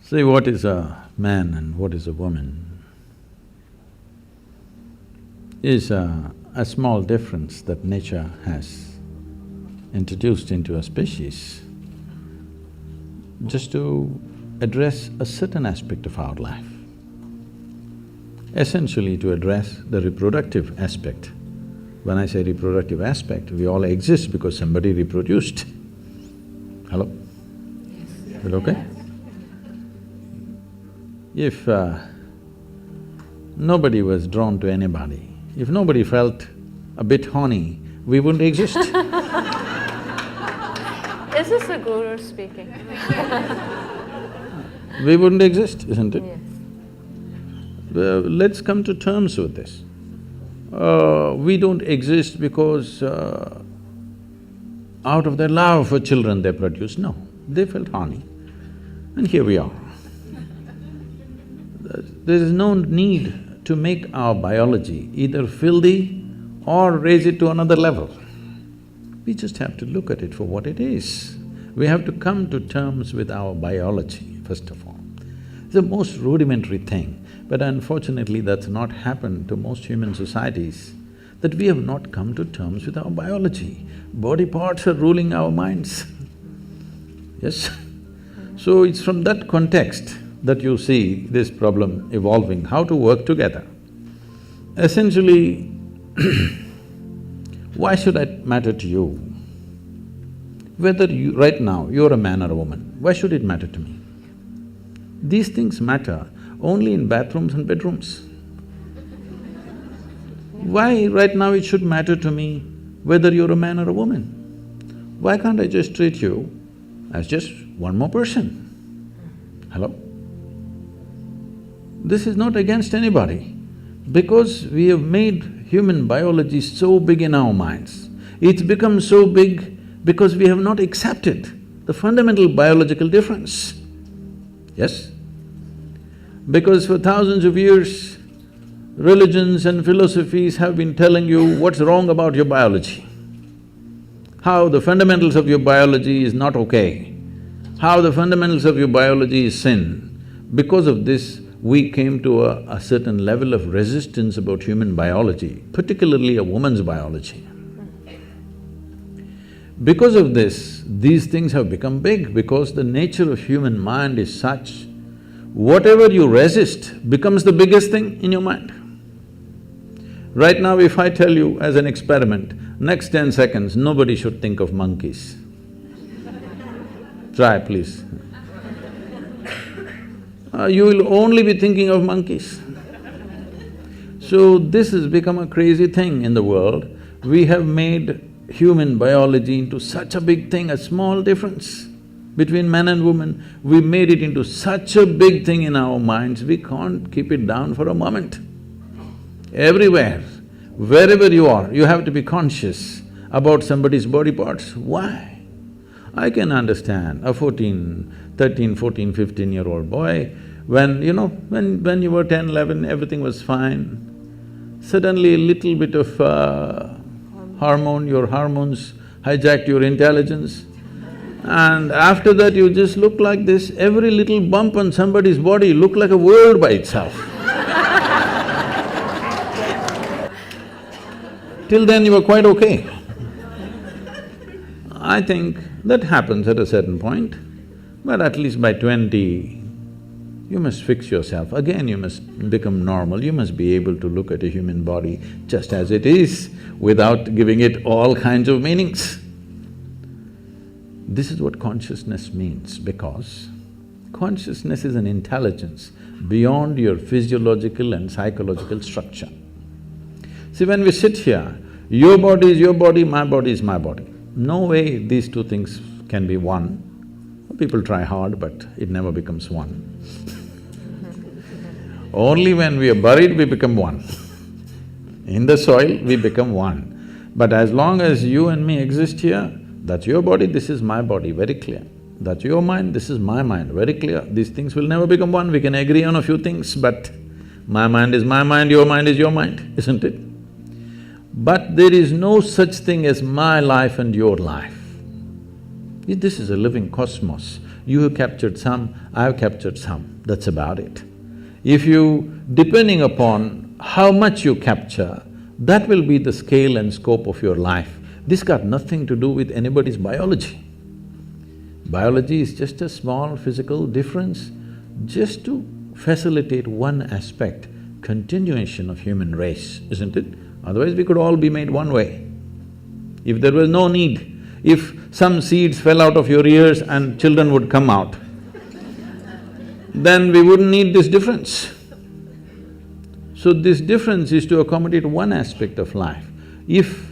See, what is a man and what is a woman is a small difference that nature has introduced into a species just to address a certain aspect of our life. Essentially to address the reproductive aspect. When I say reproductive aspect, we all exist because somebody reproduced. Hello? Yes. Is it okay? If nobody was drawn to anybody, if nobody felt a bit horny, we wouldn't exist. Is this a guru speaking? We wouldn't exist, isn't it? Yes. Let's come to terms with this. We don't exist because out of their love for children they produced, no. They felt horny, and here we are. There is no need to make our biology either filthy or raise it to another level. We just have to look at it for what it is. We have to come to terms with our biology, first of all. It's the most rudimentary thing, but unfortunately that's not happened to most human societies, that we have not come to terms with our biology. Body parts are ruling our minds, yes? So it's from that context that you see this problem evolving, how to work together. Essentially, why should it matter to you? Whether you… right now, you're a man or a woman, why should it matter to me? These things matter only in bathrooms and bedrooms. Why right now it should matter to me whether you're a man or a woman? Why can't I just treat you as just one more person? Hello? This is not against anybody, because we have made human biology so big in our minds. It's become so big because we have not accepted the fundamental biological difference, yes? Because for thousands of years, religions and philosophies have been telling you what's wrong about your biology, how the fundamentals of your biology is not okay, how the fundamentals of your biology is sin. Because of this, we came to a certain level of resistance about human biology, particularly a woman's biology. Because of this, these things have become big because the nature of human mind is such, whatever you resist becomes the biggest thing in your mind. Right now, if I tell you as an experiment, next 10 seconds, nobody should think of monkeys. Try, please. You will only be thinking of monkeys. So this has become a crazy thing in the world. We have made human biology into such a big thing, a small difference between man and woman. We made it into such a big thing in our minds, we can't keep it down for a moment. Everywhere, wherever you are, you have to be conscious about somebody's body parts. Why? I can understand a 13, 14, 15-year-old boy, when you were 10, 11, everything was fine. Suddenly a little bit of your hormones hijacked your intelligence, and after that you just look like this. Every little bump on somebody's body looked like a world by itself. Till then you were quite okay. I think that happens at a certain point, but at least by 20, you must fix yourself. Again, you must become normal, you must be able to look at a human body just as it is, without giving it all kinds of meanings. This is what consciousness means, because consciousness is an intelligence beyond your physiological and psychological structure. See, when we sit here, your body is your body, my body is my body. No way these two things can be one. People try hard, but it never becomes one. Only when we are buried, we become one. In the soil, we become one. But as long as you and me exist here, that's your body, this is my body, very clear. That's your mind, this is my mind, very clear. These things will never become one. We can agree on a few things, but my mind is my mind, your mind is your mind, isn't it? But there is no such thing as my life and your life. This is a living cosmos. You have captured some, I have captured some, that's about it. If you… depending upon how much you capture, that will be the scale and scope of your life. This got nothing to do with anybody's biology. Biology is just a small physical difference, just to facilitate one aspect, continuation of human race, isn't it? Otherwise we could all be made one way. If there was no need, if some seeds fell out of your ears and children would come out, then we wouldn't need this difference. So this difference is to accommodate one aspect of life. If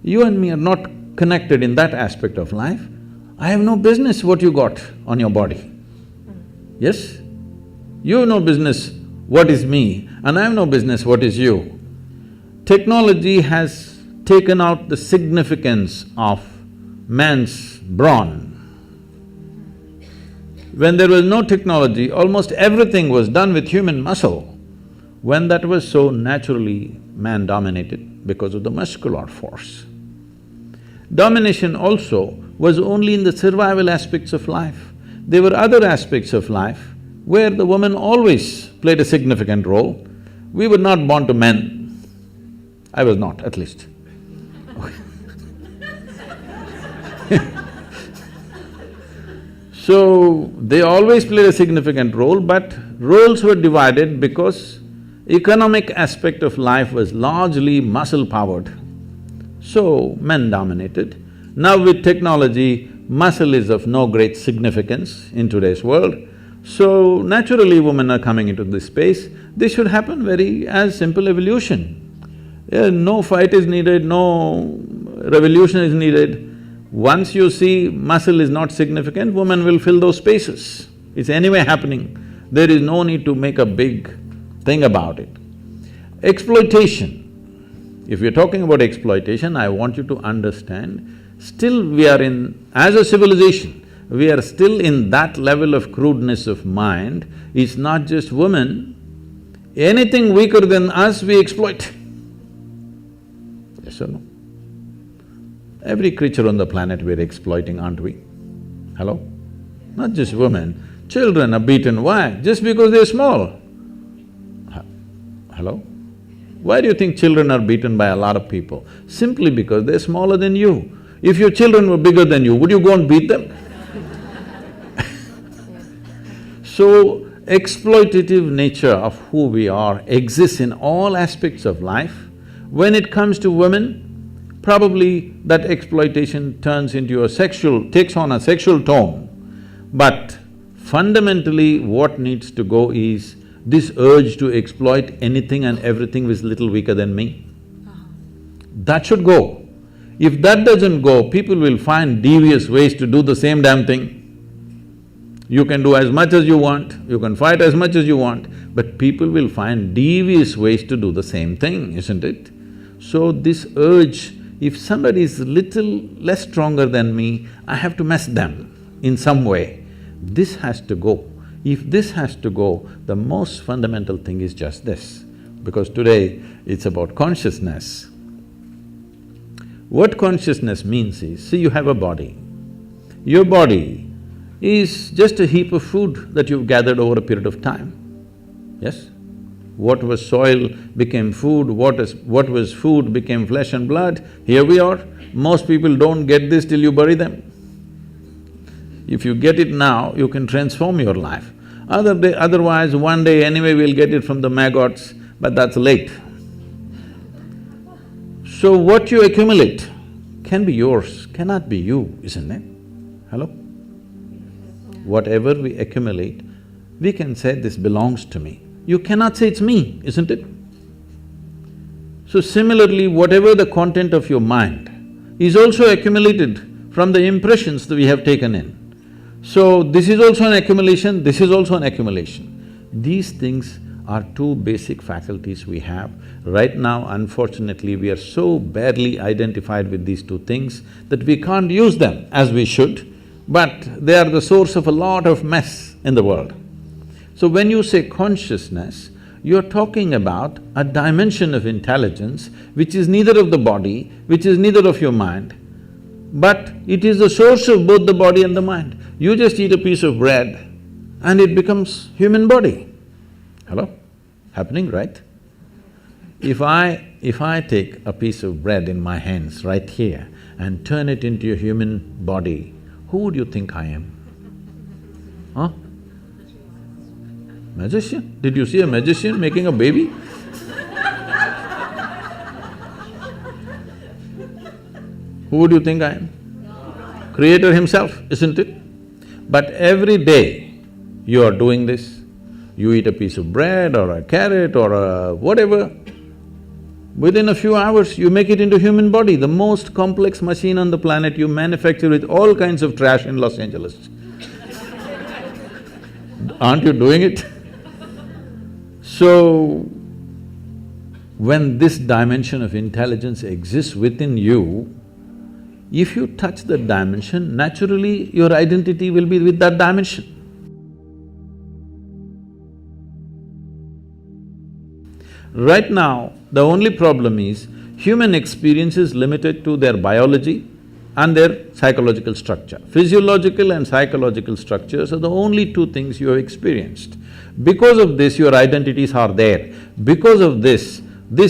you and me are not connected in that aspect of life, I have no business what you got on your body. Yes? You have no business what is me, and I have no business what is you. Technology has taken out the significance of man's brawn. When there was no technology, almost everything was done with human muscle. When that was so, naturally man dominated because of the muscular force. Domination also was only in the survival aspects of life. There were other aspects of life where the woman always played a significant role. We were not born to men. I was not, at least. So, they always played a significant role, but roles were divided because economic aspect of life was largely muscle-powered. So, men dominated. Now with technology, muscle is of no great significance in today's world. So, naturally women are coming into this space. This should happen as simple evolution. No fight is needed, no revolution is needed. Once you see muscle is not significant, women will fill those spaces. It's anyway happening. There is no need to make a big thing about it. Exploitation. If you're talking about exploitation, I want you to understand, still we are in… as a civilization, we are still in that level of crudeness of mind. It's not just women, anything weaker than us we exploit. Yes or no? Every creature on the planet we're exploiting, aren't we? Hello? Not just women, children are beaten. Why? Just because they're small. Hello? Why do you think children are beaten by a lot of people? Simply because they're smaller than you. If your children were bigger than you, would you go and beat them? So, exploitative nature of who we are exists in all aspects of life. When it comes to women, probably that exploitation turns into takes on a sexual tone. But fundamentally what needs to go is this urge to exploit anything and everything which is little weaker than me. That should go. If that doesn't go, people will find devious ways to do the same damn thing. You can do as much as you want, you can fight as much as you want, but people will find devious ways to do the same thing, isn't it? So this urge, if somebody is little less stronger than me, I have to mess them in some way. This has to go. If this has to go, the most fundamental thing is just this, because today it's about consciousness. What consciousness means is, see, you have a body. Your body is just a heap of food that you've gathered over a period of time, yes? What was soil became food, what was food became flesh and blood. Here we are. Most people don't get this till you bury them. If you get it now, you can transform your life. Otherwise, one day anyway we'll get it from the maggots, but that's late. So what you accumulate can be yours, cannot be you, isn't it? Hello? Whatever we accumulate, we can say this belongs to me. You cannot say it's me, isn't it? So similarly, whatever the content of your mind is also accumulated from the impressions that we have taken in. So this is also an accumulation, this is also an accumulation. These things are two basic faculties we have. Right now, unfortunately, we are so barely identified with these two things that we can't use them as we should, but they are the source of a lot of mess in the world. So when you say consciousness, you're talking about a dimension of intelligence which is neither of the body, which is neither of your mind, but it is the source of both the body and the mind. You just eat a piece of bread and it becomes human body. Hello? Happening, right? If I take a piece of bread in my hands right here and turn it into a human body, who would you think I am? Huh? Magician? Did you see a magician making a baby? Who would you think I am? Creator himself, isn't it? But every day you are doing this, you eat a piece of bread or a carrot or a whatever, within a few hours you make it into human body, the most complex machine on the planet. You manufacture with all kinds of trash in Los Angeles. Aren't you doing it? So, when this dimension of intelligence exists within you, if you touch that dimension, naturally your identity will be with that dimension. Right now, the only problem is human experience is limited to their biology and their psychological structure. Physiological and psychological structures are the only two things you have experienced. Because of this, your identities are there. Because of this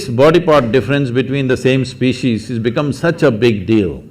body part difference between the same species has become such a big deal.